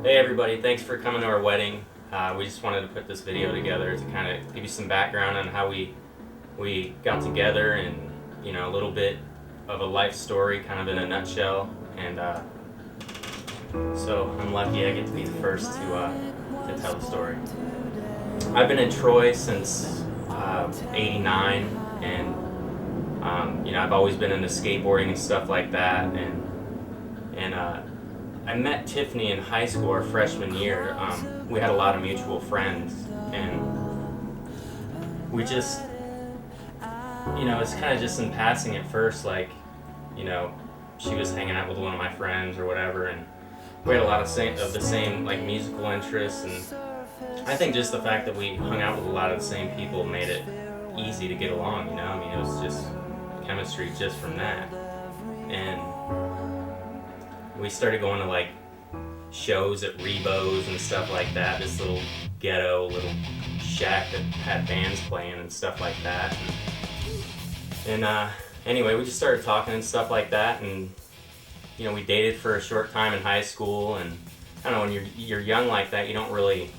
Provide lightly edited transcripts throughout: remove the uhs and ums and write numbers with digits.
Hey everybody, thanks for coming to our wedding. We just wanted to put this video together to kind of give you some background on how we got together and, you know, a little bit of a life story kind of in a nutshell. And so I'm lucky I get to be the first to tell the story. I've been in Troy since '89, and you know, I've always been into skateboarding and stuff like that. And I met Tiffany in high school our freshman year. We had a lot of mutual friends, and we just, you know, it's kind of just in passing at first, like, you know, she was hanging out with one of my friends or whatever, and we had a lot of the same like musical interests, and I think just the fact that we hung out with a lot of the same people made it easy to get along, you know. I mean, it was just chemistry just from that. And we started going to like shows at Rebo's and stuff like that, this little ghetto little shack that had bands playing and stuff like that. And anyway, we just started talking and stuff like that, and you know, we dated for a short time in high school. And I don't know, when you're young like that, you don't really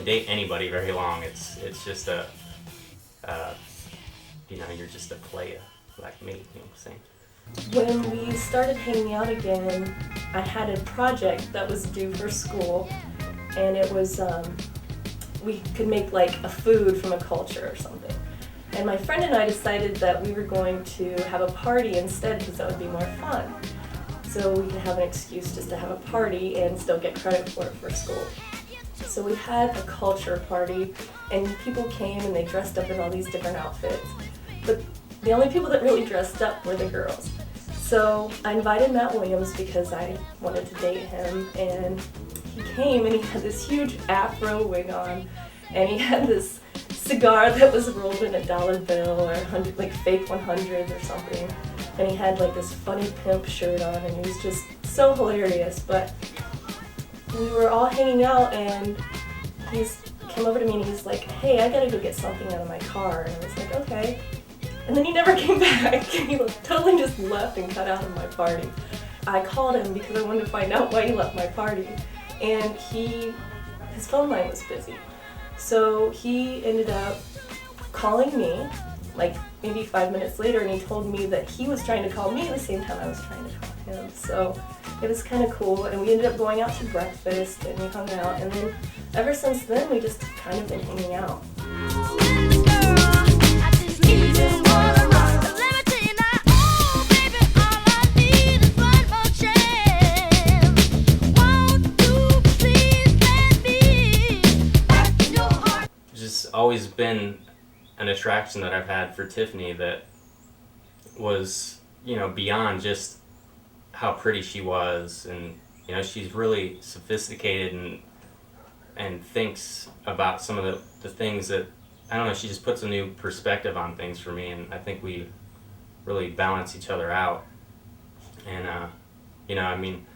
date anybody very long. It's just you know, you're just a playa like me, you know what I'm saying? When we started hanging out again, I had a project that was due for school, and it was, we could make like a food from a culture or something. And my friend and I decided that we were going to have a party instead because that would be more fun. So we could have an excuse just to have a party and still get credit for it for school. So we had a culture party, and people came and they dressed up in all these different outfits. But the only people that really dressed up were the girls. So I invited Matt Williams because I wanted to date him, and he came and he had this huge afro wig on, and he had this cigar that was rolled in a dollar bill or like fake 100s or something, and he had like this funny pimp shirt on, and he was just so hilarious. But we were all hanging out, and he came over to me and he's like, "Hey, I gotta go get something out of my car." And I was like, "Okay." And then he never came back. He totally just left and cut out of my party. I called him because I wanted to find out why he left my party, and his phone line was busy. So he ended up calling me, like maybe 5 minutes later, and he told me that he was trying to call me at the same time I was trying to call him. So it was kind of cool, and we ended up going out to breakfast, and we hung out, and then ever since then we just kind of been hanging out. Always been an attraction that I've had for Tiffany that was, you know, beyond just how pretty she was. And you know, she's really sophisticated and thinks about some of the things that, I don't know, she just puts a new perspective on things for me, and I think we really balance each other out. And you know, I mean,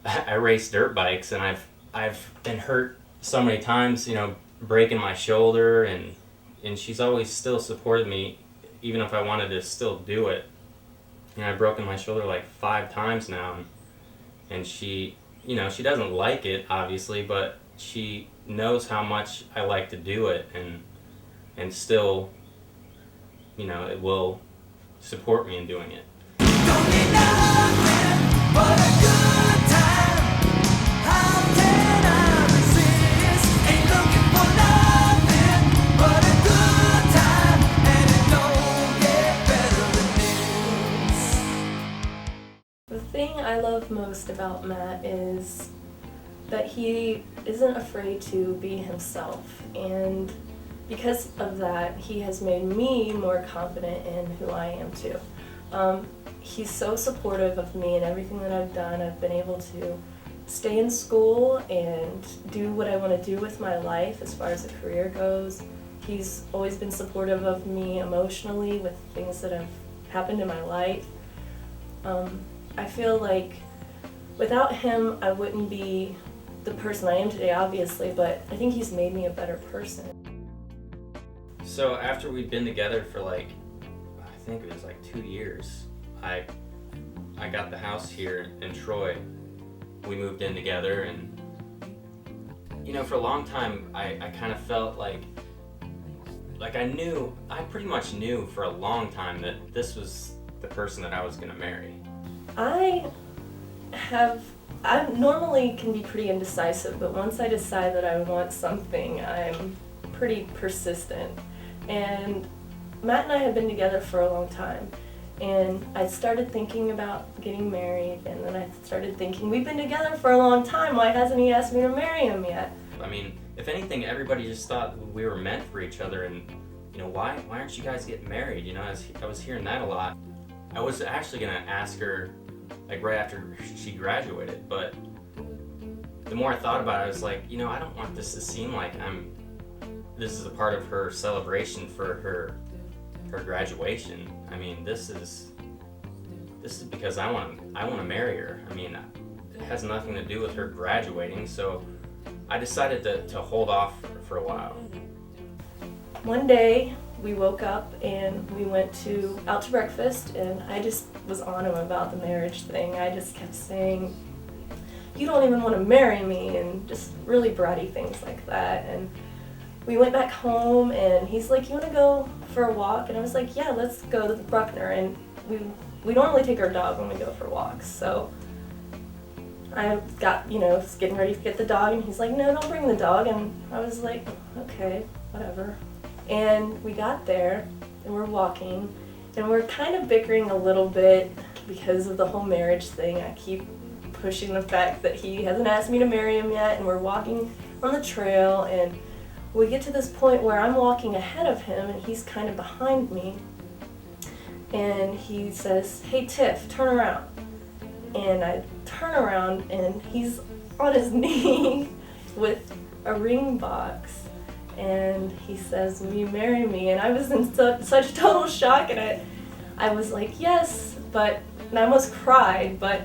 I race dirt bikes, and I've been hurt so many times, you know, breaking my shoulder, and she's always still supported me even if I wanted to still do it. You know, I've broken my shoulder like 5 times now, and she, you know, she doesn't like it obviously, but she knows how much I like to do it, and still, you know, it will support me in doing it. Don't need nothing but a good time. How can I resist? Ain't looking for nothing but a good time, and it don't get better than this. The thing I love most about Matt is that he isn't afraid to be himself, and because of that, he has made me more confident in who I am too. He's so supportive of me and everything that I've done. I've been able to stay in school and do what I want to do with my life as far as a career goes. He's always been supportive of me emotionally with things that have happened in my life. I feel like without him, I wouldn't be the person I am today, obviously, but I think he's made me a better person. So after we'd been together for like, I think it was like 2 years, I got the house here in Troy, we moved in together, and for a long time I kind of felt like I pretty much knew for a long time that this was the person that I was gonna marry. I normally can be pretty indecisive, but once I decide that I want something, I'm pretty persistent. And Matt and I had been together for a long time, and I started thinking about getting married, and then I started thinking, we've been together for a long time, why hasn't he asked me to marry him yet? I mean, if anything, everybody just thought we were meant for each other, and why aren't you guys getting married? I was hearing that a lot. I was actually gonna ask her like right after she graduated, but the more I thought about it, I was like, I don't want this to seem like this is a part of her celebration for her graduation. I mean, this is because I want to marry her. I mean, it has nothing to do with her graduating, so I decided to hold off for a while. One day we woke up and we went out to breakfast, and I just was on him about the marriage thing. I just kept saying, you don't even want to marry me, and just really bratty things like that. And we went back home, and he's like, you want to go for a walk? And I was like, yeah, let's go to the Bruckner. And we normally take our dog when we go for walks, so I got, was getting ready to get the dog, and he's like, no, don't bring the dog. And I was like, okay, whatever. And we got there, and we're walking, and we're kind of bickering a little bit because of the whole marriage thing. I keep pushing the fact that he hasn't asked me to marry him yet, and we're walking on the trail, and we get to this point where I'm walking ahead of him, and he's kind of behind me, and he says, hey Tiff, turn around. And I turn around, and he's on his knee with a ring box, and he says, will you marry me? And I was in such total shock, and I was like, yes, and I almost cried, but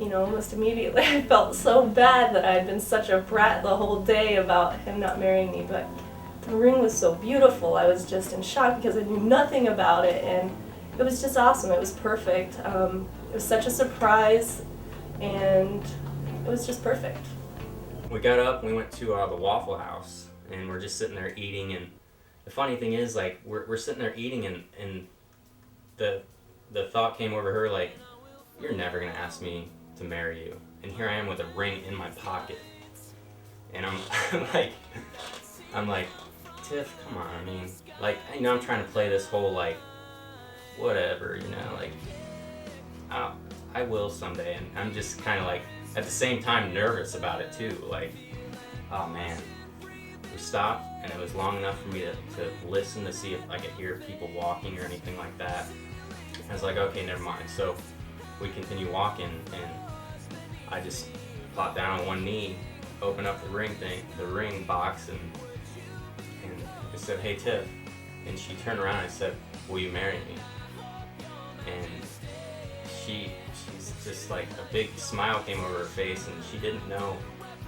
almost immediately I felt so bad that I had been such a brat the whole day about him not marrying me. But the ring was so beautiful, I was just in shock because I knew nothing about it, and it was just awesome. It was perfect. It was such a surprise, and it was just perfect. We got up, we went to the Waffle House, and we're just sitting there eating, and the funny thing is, like, we're sitting there eating, and the thought came over her, like, you're never gonna ask me to marry you. And here I am with a ring in my pocket. And I'm like, Tiff, come on, I mean, like, I'm trying to play this whole, like, whatever, like, I will someday, and I'm just kind of like, at the same time, nervous about it too, like, oh man. We stopped, and it was long enough for me to listen to see if I could hear people walking or anything like that. I was like, okay, never mind. So we continue walking, and I just plopped down on one knee, opened up the ring box, and I said, hey Tiff. And she turned around and said, will you marry me? And she's just like, a big smile came over her face, and she didn't know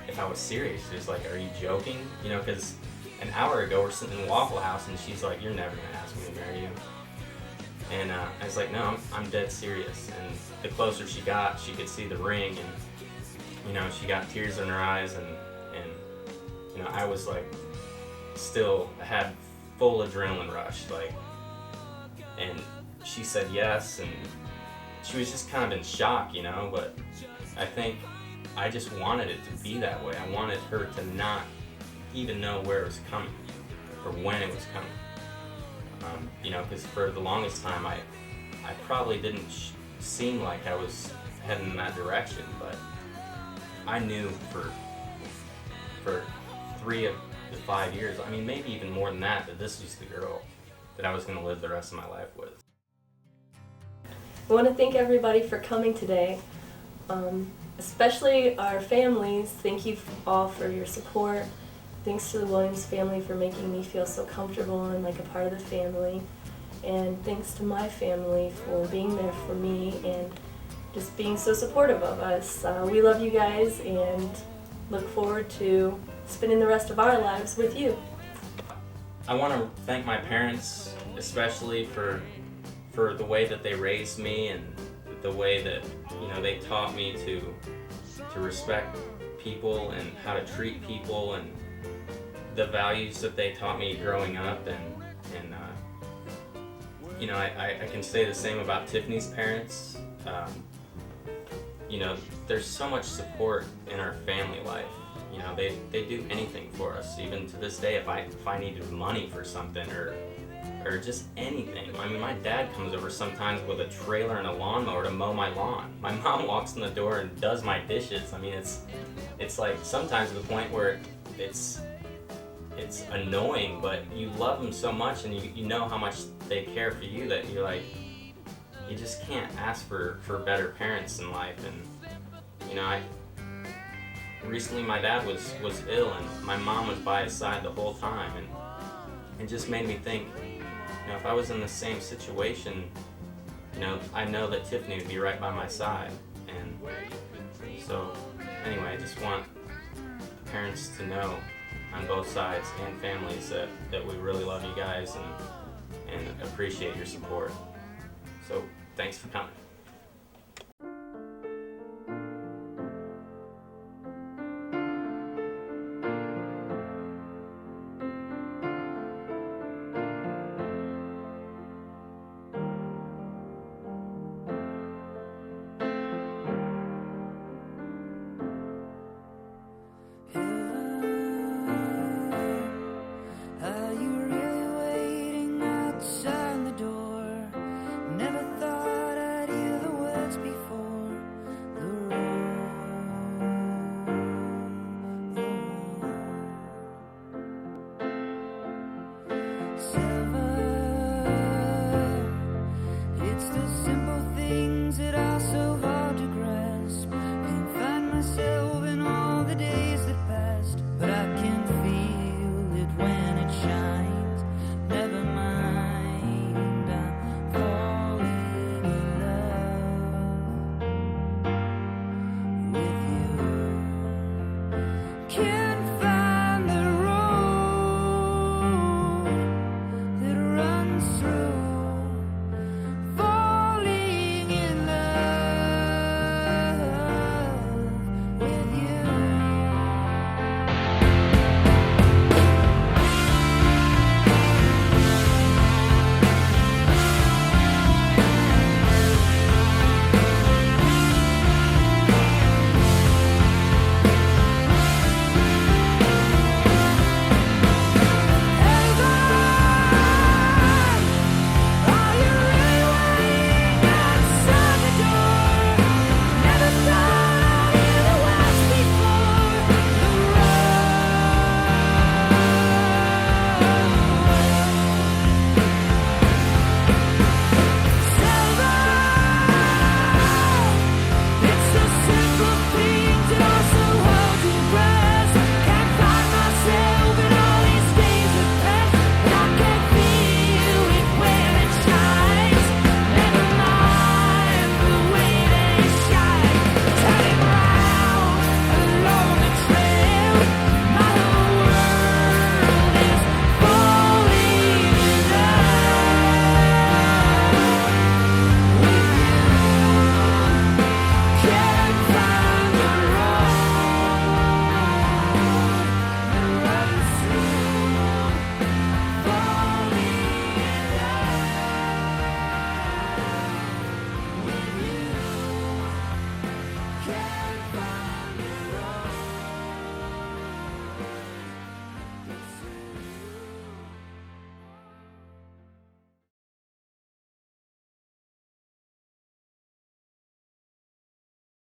if I was serious. She was like, are you joking? Because an hour ago we're sitting in Waffle House, and she's like, you're never gonna ask me to marry you. And I was like, no, I'm dead serious. And the closer she got, she could see the ring, and she got tears in her eyes, and I was like, still had full adrenaline rush, like, and she said yes, and she was just kind of in shock, but I think I just wanted it to be that way. I wanted her to not even know where it was coming or when it was coming. Because for the longest time I probably didn't seem like I was heading in that direction, but I knew for 3 of the 5 years, I mean maybe even more than that this was the girl that I was going to live the rest of my life with. I want to thank everybody for coming today, especially our families. Thank you all for your support. Thanks to the Williams family for making me feel so comfortable and like a part of the family. And thanks to my family for being there for me and just being so supportive of us. We love you guys and look forward to spending the rest of our lives with you. I want to thank my parents especially for the way that they raised me and the way that they taught me to to respect people and how to treat people and the values that they taught me growing up. And you know, I can say the same about Tiffany's parents. You know, there's so much support in our family life. You know, they do anything for us. Even to this day, if I needed money for something or just anything. I mean, my dad comes over sometimes with a trailer and a lawnmower to mow my lawn. My mom walks in the door and does my dishes. I mean, it's like sometimes to the point where it's annoying, but you love them so much and you know how much they care for you that you're like, you just can't ask for better parents in life. And you know, recently my dad was ill and my mom was by his side the whole time, and it just made me think, you know, if I was in the same situation, you know, I know that Tiffany would be right by my side. And so anyway, I just want parents to know on both sides and families that we really love you guys and appreciate your support. So thanks for coming.